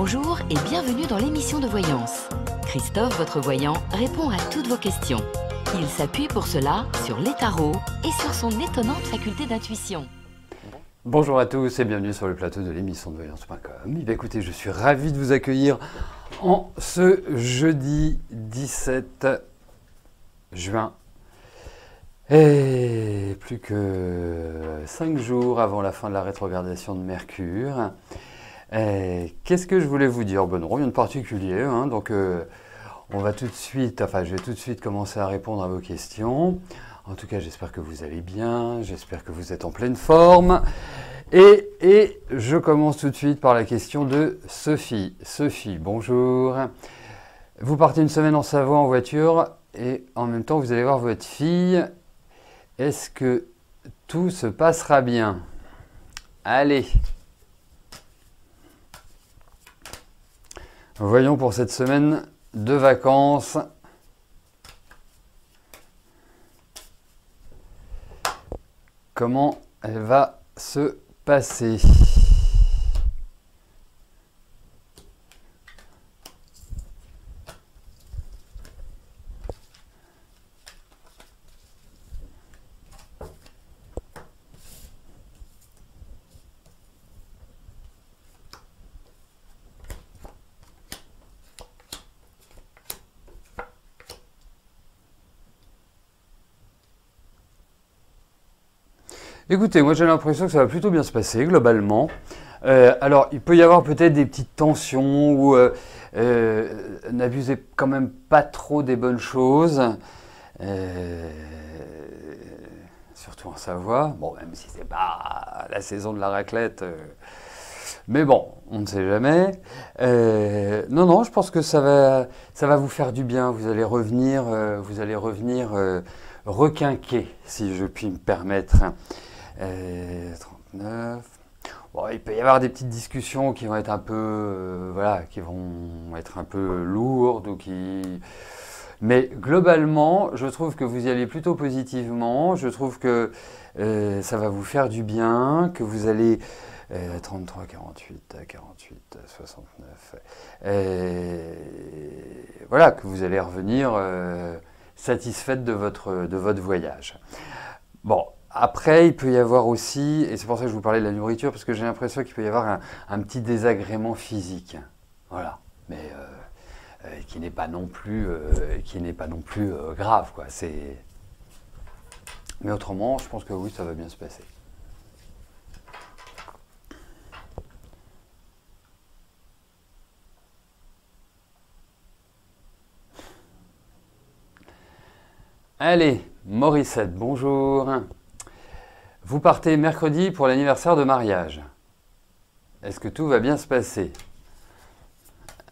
Bonjour et bienvenue dans l'émission de voyance. Christophe, votre voyant, répond à toutes vos questions. Il s'appuie pour cela sur les tarots et sur son étonnante faculté d'intuition. Bonjour à tous et bienvenue sur le plateau de l'émission de voyance.com. Écoutez, je suis ravi de vous accueillir en ce jeudi 17 juin. Et plus que 5 jours avant la fin de la rétrogradation de Mercure. Qu'est-ce que je voulais vous dire? Non, rien de particulier, donc on va tout de suite, je vais tout de suite commencer à répondre à vos questions. En tout cas, j'espère que vous allez bien, j'espère que vous êtes en pleine forme. Et je commence tout de suite par la question de Sophie. Sophie, bonjour. Vous partez une semaine en Savoie en voiture et en même temps vous allez voir votre fille. Est-ce que tout se passera bien? Allez. Voyons pour cette semaine de vacances. Comment elle va se passer? Écoutez, moi j'ai l'impression que ça va plutôt bien se passer globalement. Alors il peut y avoir peut-être des petites tensions ou n'abusez quand même pas trop des bonnes choses. Surtout en Savoie. Bon, même si c'est pas la saison de la raclette. Mais bon, on ne sait jamais. Non, je pense que ça va vous faire du bien. Vous allez revenir requinquer, si je puis me permettre. 39. Bon, il peut y avoir des petites discussions qui vont être un peu, qui vont être un peu lourdes ou qui. Mais globalement, je trouve que vous y allez plutôt positivement. Je trouve que ça va vous faire du bien, que vous allez 33, 48, 48, 69. Que vous allez revenir satisfaite de votre voyage. Bon. Après, il peut y avoir aussi, et c'est pour ça que je vous parlais de la nourriture, parce que j'ai l'impression qu'il peut y avoir un petit désagrément physique. Voilà. Mais qui n'est pas non plus, grave, quoi. Mais autrement, je pense que oui, ça va bien se passer. Allez, Morissette, bonjour. Vous partez mercredi pour l'anniversaire de mariage. Est-ce que tout va bien se passer?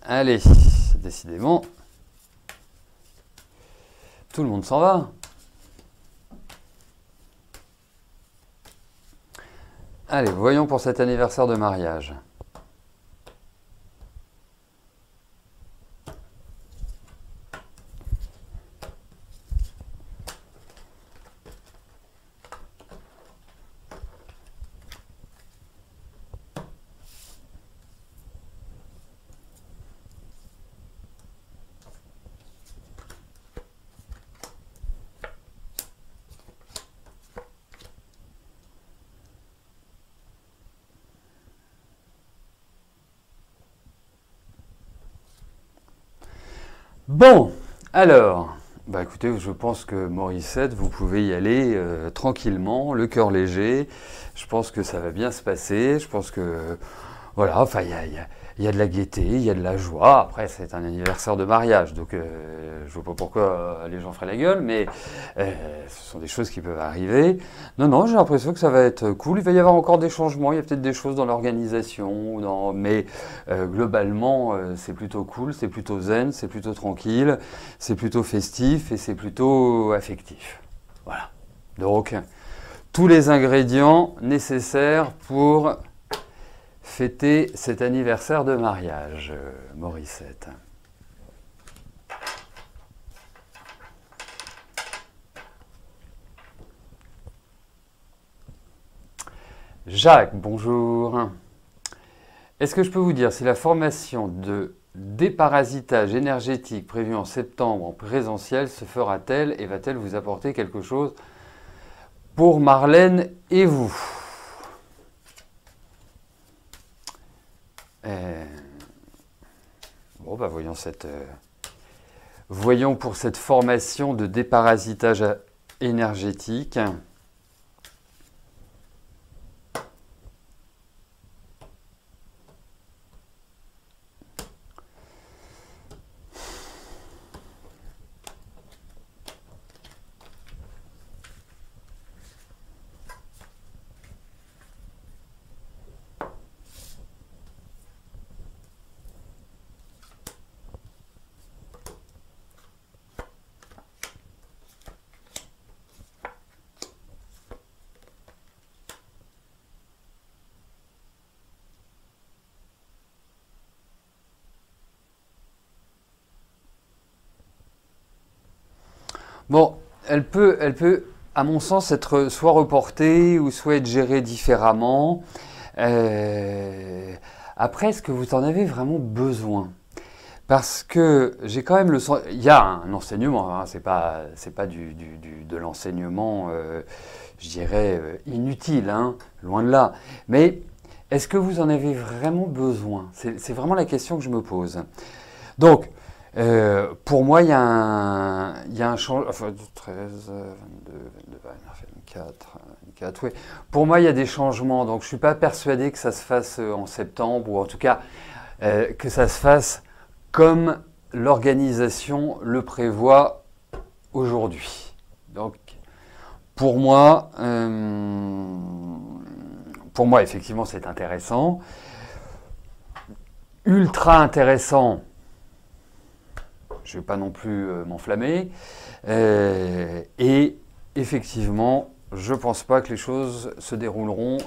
Allez, décidément, tout le monde s'en va. Allez, voyons pour cet anniversaire de mariage. Bon, alors, écoutez, je pense que Morissette, vous pouvez y aller tranquillement, le cœur léger. Je pense que ça va bien se passer. Je pense que, il y a de la gaieté, il y a de la joie. Après, c'est un anniversaire de mariage, donc je vois pas pourquoi les gens feraient la gueule, mais ce sont des choses qui peuvent arriver. Non, j'ai l'impression que ça va être cool. Il va y avoir encore des changements, il y a peut-être des choses dans l'organisation, mais globalement, c'est plutôt cool, c'est plutôt zen, c'est plutôt tranquille, c'est plutôt festif et c'est plutôt affectif. Voilà. Donc, tous les ingrédients nécessaires pour fêter cet anniversaire de mariage, Morissette. Jacques, bonjour. Est-ce que je peux vous dire si la formation de déparasitage énergétique prévue en septembre en présentiel se fera-t-elle et va-t-elle vous apporter quelque chose pour Marlène et vous? Bon, bah voyons pour cette formation de déparasitage énergétique. Bon, elle peut, à mon sens, être soit reportée ou soit être gérée différemment. Euh, Après, est-ce que vous en avez vraiment besoin? Parce que j'ai quand même le sens. Il y a un enseignement, hein, c'est pas de l'enseignement, je dirais, inutile, hein, loin de là. Mais est-ce que vous en avez vraiment besoin? C'est vraiment la question que je me pose. Donc, pour moi, il y a un changement. Enfin, 13, 22, 22, 24, 24, oui. Pour moi, il y a des changements. Donc, je ne suis pas persuadé que ça se fasse en septembre, ou en tout cas, que ça se fasse comme l'organisation le prévoit aujourd'hui. Donc, pour moi, effectivement, c'est intéressant. Ultra intéressant. Je ne vais pas non plus m'enflammer. Et effectivement, je ne pense pas que les choses se dérouleront.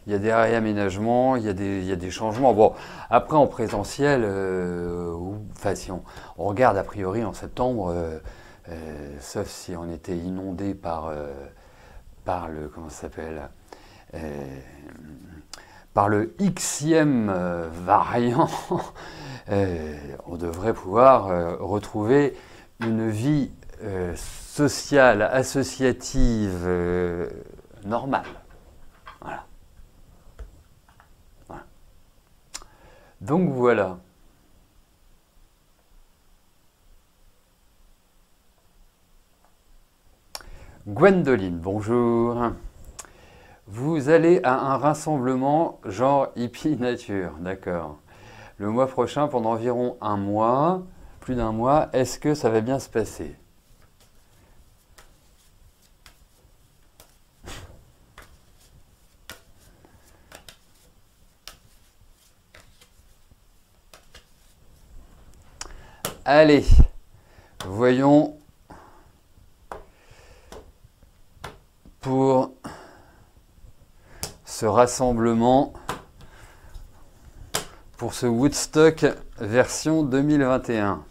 Il y a des réaménagements, il y a des changements. Bon, après en présentiel, enfin si on regarde a priori en septembre, sauf si on était inondé par le, comment ça s'appelle, par le Xème variant, on devrait pouvoir retrouver une vie sociale, associative, normale. Voilà. Voilà. Donc voilà. Gwendoline, bonjour. Vous allez à un rassemblement genre hippie nature, d'accord. Le mois prochain, pendant environ un mois, plus d'un mois, est-ce que ça va bien se passer? Allez, voyons pour ce rassemblement, pour ce Woodstock version 2021.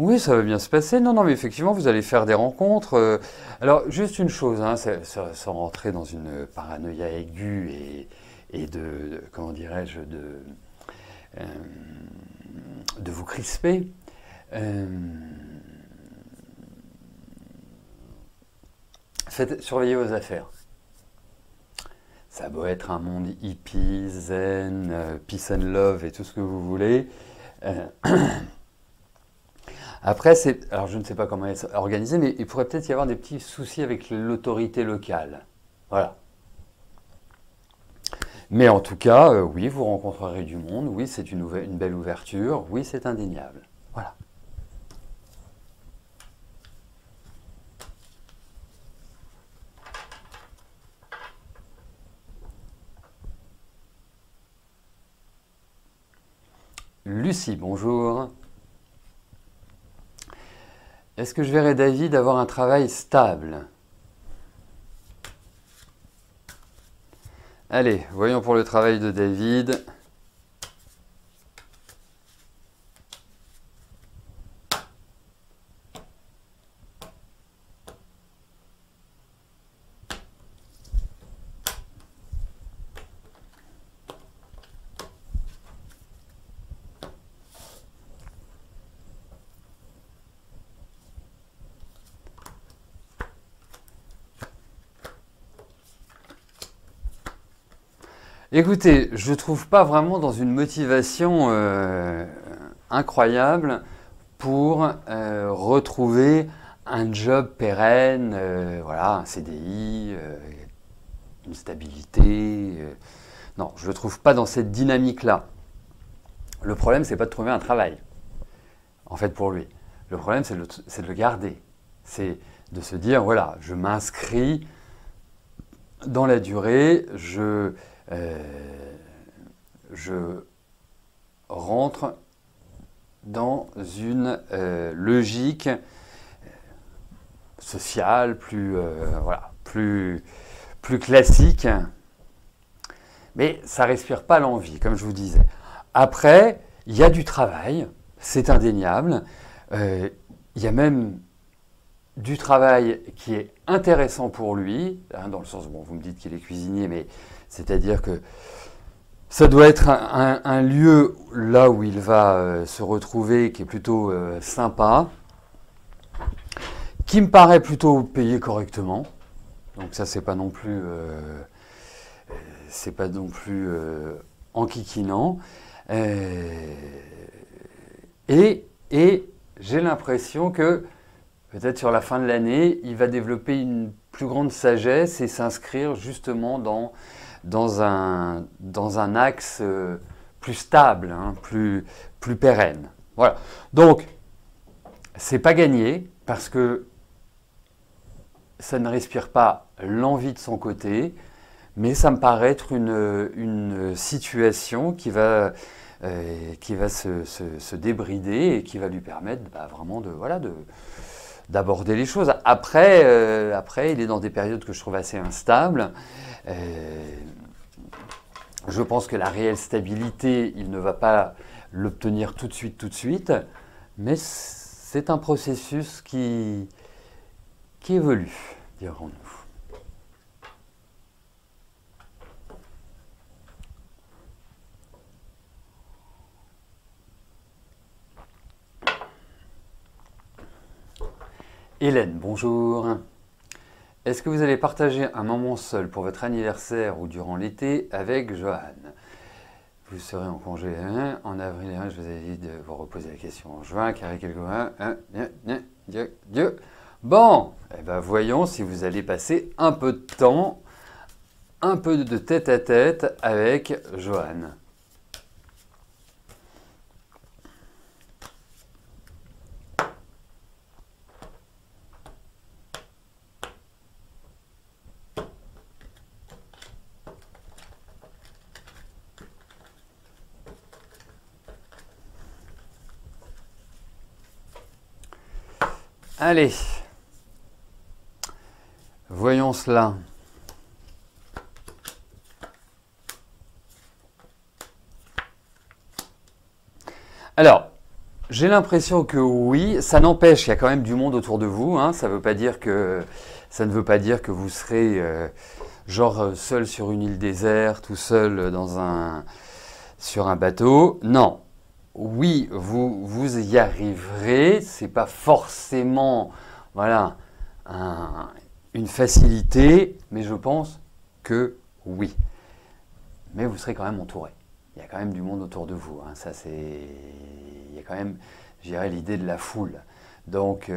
Oui, ça va bien se passer. Non, non, mais effectivement, vous allez faire des rencontres. Alors, juste une chose, hein, sans rentrer dans une paranoïa aiguë et comment dirais-je, euh, de vous crisper. Surveillez vos affaires. Ça a beau être un monde hippie, zen, peace and love et tout ce que vous voulez. Après, alors je ne sais pas comment elle est organisée, mais il pourrait peut-être y avoir des petits soucis avec l'autorité locale. Voilà. Mais en tout cas, oui, vous rencontrerez du monde, oui, c'est une belle ouverture, oui, c'est indéniable. Voilà. Lucie, bonjour. Est-ce que je verrai David avoir un travail stable? Allez, voyons pour le travail de David. Écoutez, je ne trouve pas vraiment dans une motivation incroyable pour retrouver un job pérenne, voilà, un CDI, une stabilité. Non, je ne le trouve pas dans cette dynamique-là. Le problème, c'est pas de trouver un travail, en fait, pour lui. Le problème, c'est de le garder. C'est de se dire, voilà, je m'inscris dans la durée, je rentre dans une logique sociale voilà, plus classique, mais ça ne respire pas l'envie, comme je vous disais. Après, il y a du travail, c'est indéniable. Il y a même du travail qui est intéressant pour lui, hein, dans le sens, bon, vous me dites qu'il est cuisinier, mais c'est-à-dire que ça doit être un lieu là où il va se retrouver qui est plutôt sympa, qui me paraît plutôt payé correctement. Donc ça, c'est pas non plus enquiquinant. Et j'ai l'impression que peut-être sur la fin de l'année, il va développer une plus grande sagesse et s'inscrire justement dans un axe plus stable, hein, plus pérenne. Voilà. Donc, c'est pas gagné parce que ça ne respire pas l'envie de son côté, mais ça me paraît être une situation qui va se débrider et qui va lui permettre vraiment d'aborder les choses. Après, il est dans des périodes que je trouve assez instables. Je pense que la réelle stabilité, il ne va pas l'obtenir tout de suite, mais c'est un processus qui évolue, dirons-nous. Hélène, bonjour. Est-ce que vous allez partager un moment seul pour votre anniversaire ou durant l'été avec Johan? Vous serez en congé en avril, je vous ai dit de vous reposer la question en juin, car il y a quelques Dieu. Bon, eh ben voyons si vous allez passer un peu de temps, un peu de tête-à-tête avec Johan. Allez, voyons cela. Alors, j'ai l'impression que oui, ça n'empêche, il y a quand même du monde autour de vous, hein, ça ne veut pas dire que vous serez seul sur une île déserte, tout seul sur un bateau. Non. Oui, vous y arriverez, c'est pas forcément une facilité, mais je pense que oui. Mais vous serez quand même entouré. Il y a quand même du monde autour de vous. Hein. Il y a quand même, je dirais, l'idée de la foule. Donc,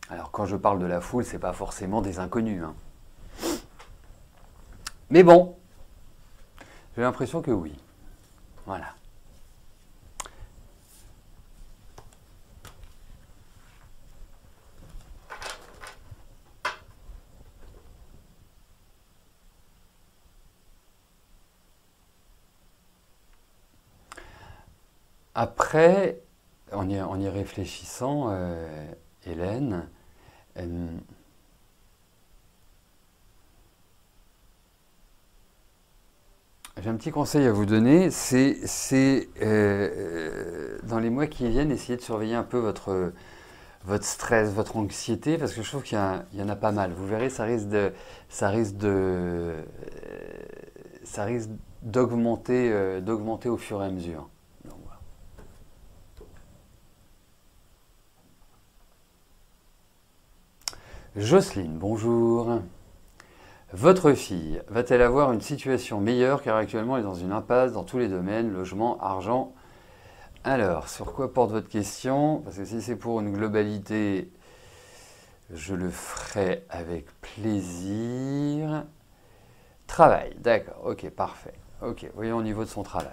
alors quand je parle de la foule, c'est pas forcément des inconnus. Hein. Mais bon, j'ai l'impression que oui. Voilà. Après, en y réfléchissant, Hélène, j'ai un petit conseil à vous donner, c'est dans les mois qui viennent, essayez de surveiller un peu votre stress, votre anxiété, parce que je trouve qu'il y en a pas mal. Vous verrez, ça risque d'augmenter au fur et à mesure. Donc, voilà. Jocelyne, bonjour. Votre fille va-t-elle avoir une situation meilleure car actuellement elle est dans une impasse dans tous les domaines, logement, argent? Alors, sur quoi porte votre question? Parce que si c'est pour une globalité, je le ferai avec plaisir. Travail, d'accord, ok, parfait. Ok, voyons au niveau de son travail.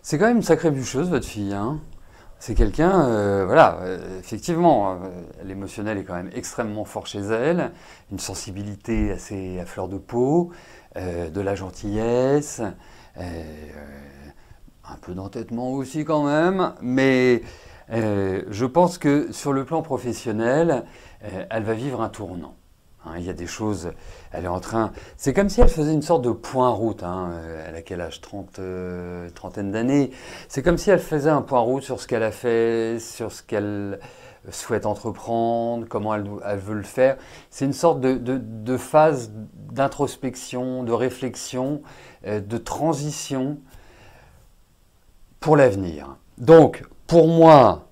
C'est quand même une sacrée bûcheuse, votre fille, hein. C'est quelqu'un, voilà, effectivement, l'émotionnel est quand même extrêmement fort chez elle, une sensibilité assez à fleur de peau, de la gentillesse, un peu d'entêtement aussi quand même, mais je pense que sur le plan professionnel, elle va vivre un tournant. Hein, il y a des choses, elle est en train... C'est comme si elle faisait une sorte de point route, hein, elle a quel âge, trentaine d'années. C'est comme si elle faisait un point route sur ce qu'elle a fait, sur ce qu'elle souhaite entreprendre, comment elle veut le faire. C'est une sorte de phase d'introspection, de réflexion, de transition pour l'avenir. Donc, pour moi,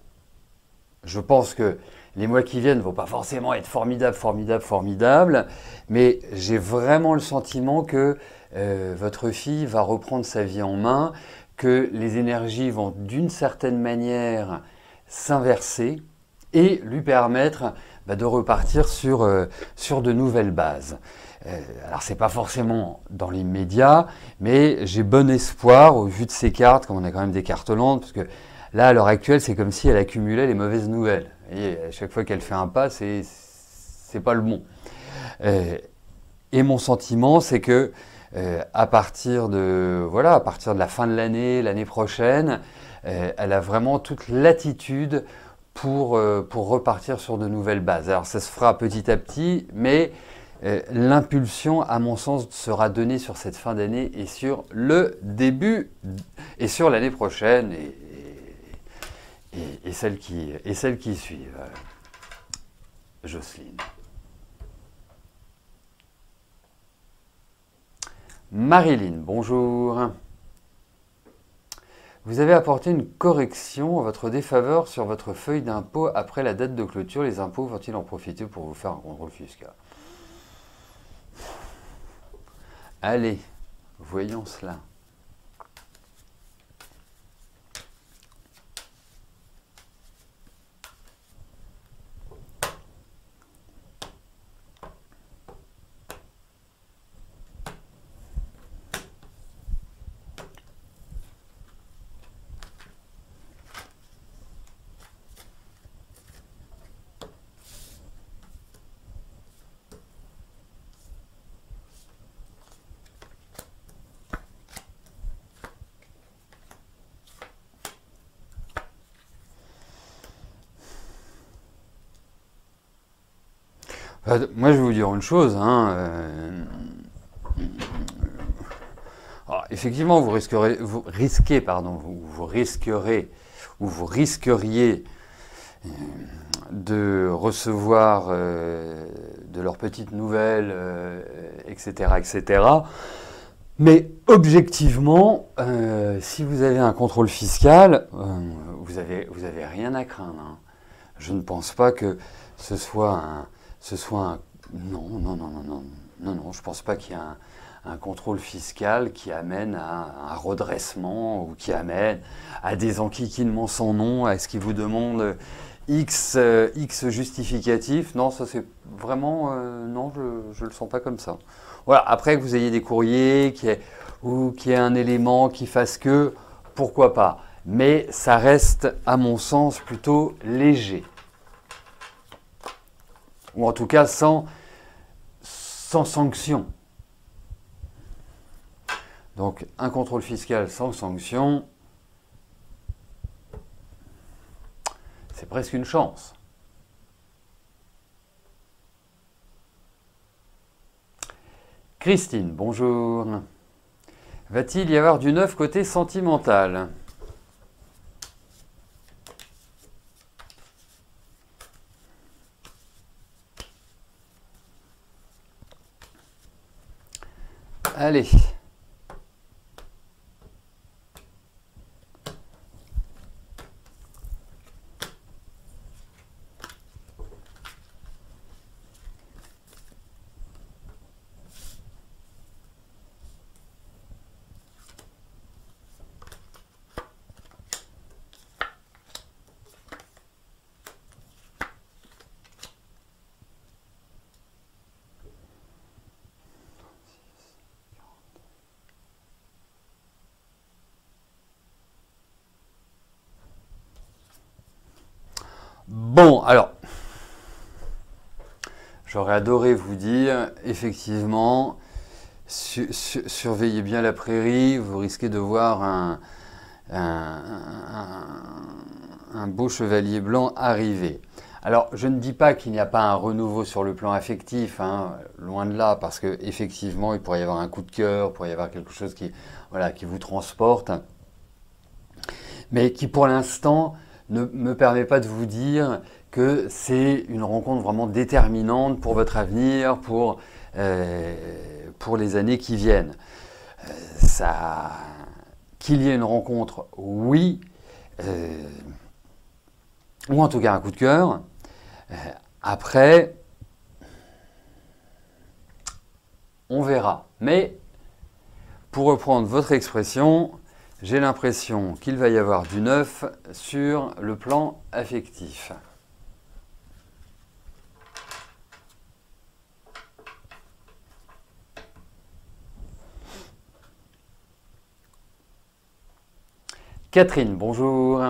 je pense que les mois qui viennent ne vont pas forcément être formidables, mais j'ai vraiment le sentiment que votre fille va reprendre sa vie en main, que les énergies vont d'une certaine manière s'inverser et lui permettre de repartir sur de nouvelles bases. Alors c'est pas forcément dans l'immédiat, mais j'ai bon espoir au vu de ces cartes, comme on a quand même des cartes lentes, parce que là à l'heure actuelle c'est comme si elle accumulait les mauvaises nouvelles. Et à chaque fois qu'elle fait un pas, c'est pas le bon. Et mon sentiment, c'est que à partir de la fin de l'année prochaine, elle a vraiment toute l'attitude pour repartir sur de nouvelles bases. Alors ça se fera petit à petit, mais l'impulsion, à mon sens, sera donnée sur cette fin d'année et sur le début et sur l'année prochaine et celles qui suivent. Jocelyne. Marilyn, bonjour. Vous avez apporté une correction en votre défaveur sur votre feuille d'impôt après la date de clôture. Les impôts vont-ils en profiter pour vous faire un contrôle fiscal? Allez, voyons cela. Moi, je vais vous dire une chose. Alors, effectivement, vous risqueriez de recevoir de leurs petites nouvelles, etc., etc. Mais objectivement, si vous avez un contrôle fiscal, vous avez rien à craindre. Hein. Je ne pense pas que ce soit un... Non, je pense pas qu'il y ait un contrôle fiscal qui amène à un redressement ou qui amène à des enquiquinements sans nom, à ce qui vous demande X justificatifs. Non, ça c'est vraiment... non, je ne le sens pas comme ça. Voilà, après que vous ayez des courriers ou qu'il y ait un élément qui fasse que, pourquoi pas. Mais ça reste, à mon sens, plutôt léger. Ou en tout cas sans sanction. Donc un contrôle fiscal sans sanction, c'est presque une chance. Christine, bonjour. Va-t-il y avoir du neuf côté sentimental ? Allez. Bon, alors, j'aurais adoré vous dire, effectivement, surveillez bien la prairie, vous risquez de voir un beau chevalier blanc arriver. Alors, je ne dis pas qu'il n'y a pas un renouveau sur le plan affectif, hein, loin de là, parce qu'effectivement, il pourrait y avoir un coup de cœur, il pourrait y avoir quelque chose qui vous transporte, mais qui, pour l'instant, ne me permet pas de vous dire que c'est une rencontre vraiment déterminante pour votre avenir, pour les années qui viennent. Qu'il y ait une rencontre, oui, ou en tout cas un coup de cœur. Après, on verra. Mais, pour reprendre votre expression, j'ai l'impression qu'il va y avoir du neuf sur le plan affectif. Catherine, bonjour.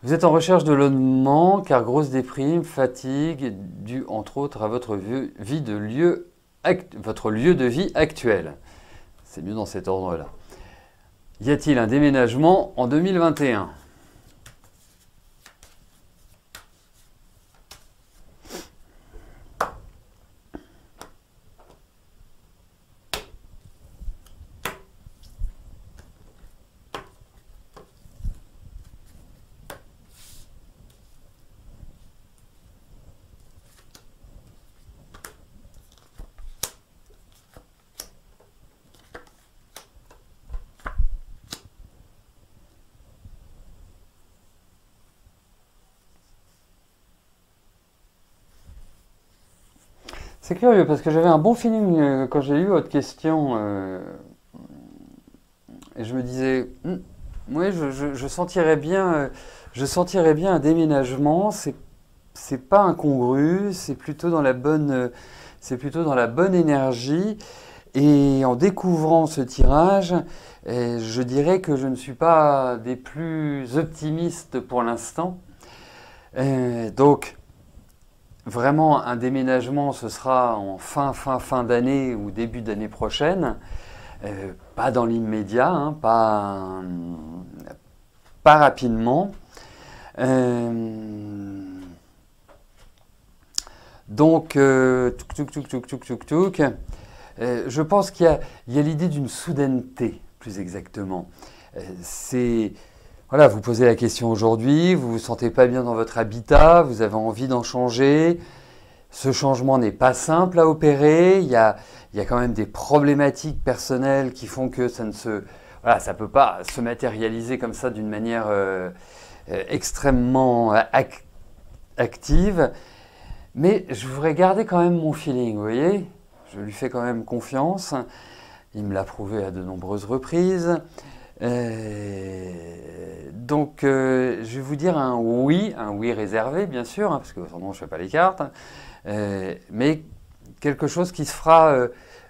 Vous êtes en recherche de logement car grosse déprime, fatigue, due entre autres à votre votre lieu de vie actuel. C'est mieux dans cet ordre-là. Y a-t-il un déménagement en 2021 ? C'est curieux parce que j'avais un bon feeling quand j'ai lu votre question et je me disais, oui, je sentirais bien un déménagement. C'est pas incongru, c'est plutôt dans la bonne énergie. Et en découvrant ce tirage, je dirais que je ne suis pas des plus optimistes pour l'instant. Donc vraiment, un déménagement, ce sera en fin d'année ou début d'année prochaine. Pas dans l'immédiat, hein, pas rapidement. Donc, je pense qu'il y a l'idée d'une soudaineté, plus exactement. Voilà, vous posez la question aujourd'hui, vous ne vous sentez pas bien dans votre habitat, vous avez envie d'en changer. Ce changement n'est pas simple à opérer, il y a quand même des problématiques personnelles qui font que ça ne peut pas se matérialiser comme ça d'une manière extrêmement active. Mais je voudrais garder quand même mon feeling, vous voyez ? je lui fais quand même confiance. Il me l'a prouvé à de nombreuses reprises. Donc, je vais vous dire un oui réservé, bien sûr, hein, parce que autrement, je ne fais pas les cartes, mais quelque chose qui se fera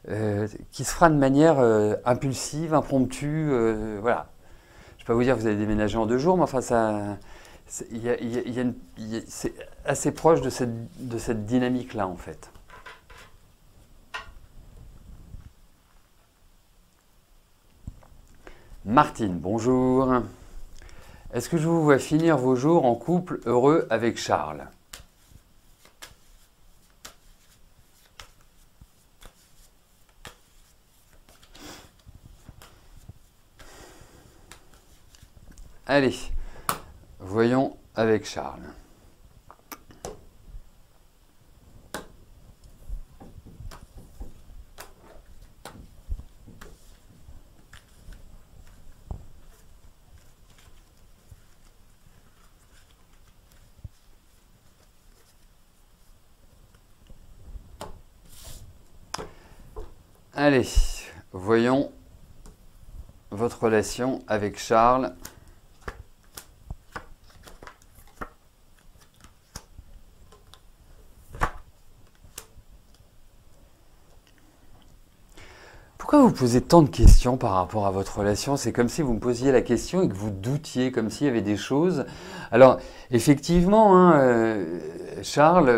de manière impulsive, impromptue, voilà. Je ne vais pas vous dire que vous allez déménager en 2 jours, mais enfin, c'est assez proche de cette dynamique-là, en fait. Martine, bonjour. Est-ce que je vous vois finir vos jours en couple heureux avec Charles? Allez, voyons avec Charles. Allez, voyons votre relation avec Charles. Pourquoi vous posez tant de questions par rapport à votre relation? C'est comme si vous me posiez la question et que vous doutiez, comme s'il y avait des choses. Alors, effectivement, hein, Charles,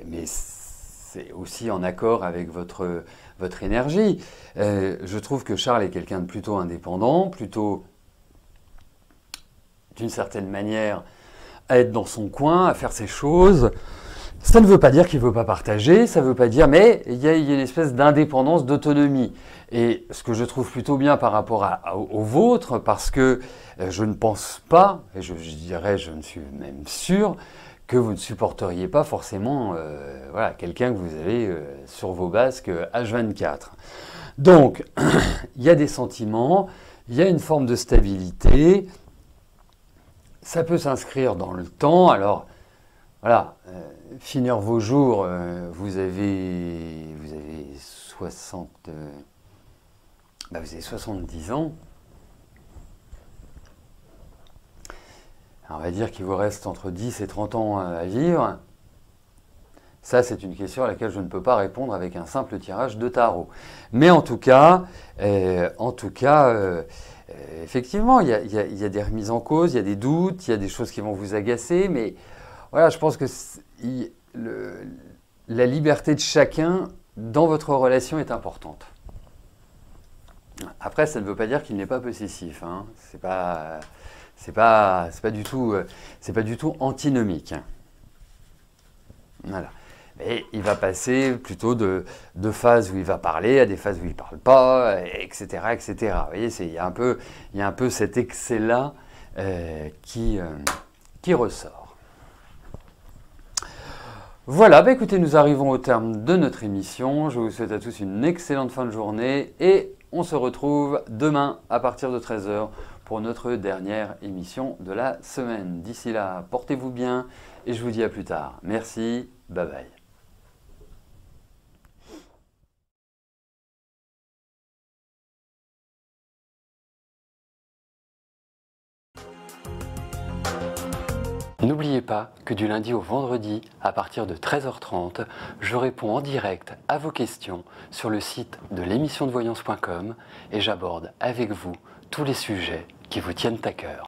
mais c'est aussi en accord avec votre énergie. Je trouve que Charles est quelqu'un de plutôt indépendant, plutôt, d'une certaine manière, à être dans son coin, à faire ses choses. Ça ne veut pas dire qu'il ne veut pas partager, ça ne veut pas dire, mais il y a une espèce d'indépendance, d'autonomie. Et ce que je trouve plutôt bien par rapport au vôtre, parce que je ne pense pas, et je dirais, je ne suis même sûr, que vous ne supporteriez pas forcément voilà, quelqu'un que vous avez sur vos basques H24. Donc, il y a des sentiments, il y a une forme de stabilité, ça peut s'inscrire dans le temps. Alors, voilà, finir vos jours, vous avez 70 ans. Alors, on va dire qu'il vous reste entre 10 et 30 ans à vivre. Ça, c'est une question à laquelle je ne peux pas répondre avec un simple tirage de tarot. Mais en tout cas, effectivement, il y a des remises en cause, il y a des doutes, il y a des choses qui vont vous agacer, mais voilà, je pense que la liberté de chacun dans votre relation est importante. Après, ça ne veut pas dire qu'il n'est pas possessif, hein. C'est pas du tout antinomique. Voilà. Mais il va passer plutôt de phases où il va parler à des phases où il ne parle pas, etc., etc. Vous voyez, il y a un peu cet excès-là qui ressort. Voilà, bah écoutez, nous arrivons au terme de notre émission. Je vous souhaite à tous une excellente fin de journée et on se retrouve demain à partir de 13 h pour notre dernière émission de la semaine. D'ici là, portez-vous bien et je vous dis à plus tard. Merci, bye bye. N'oubliez pas que du lundi au vendredi, à partir de 13h30, je réponds en direct à vos questions sur le site de l'émissiondevoyance.com et j'aborde avec vous tous les sujets qui vous tiennent à cœur.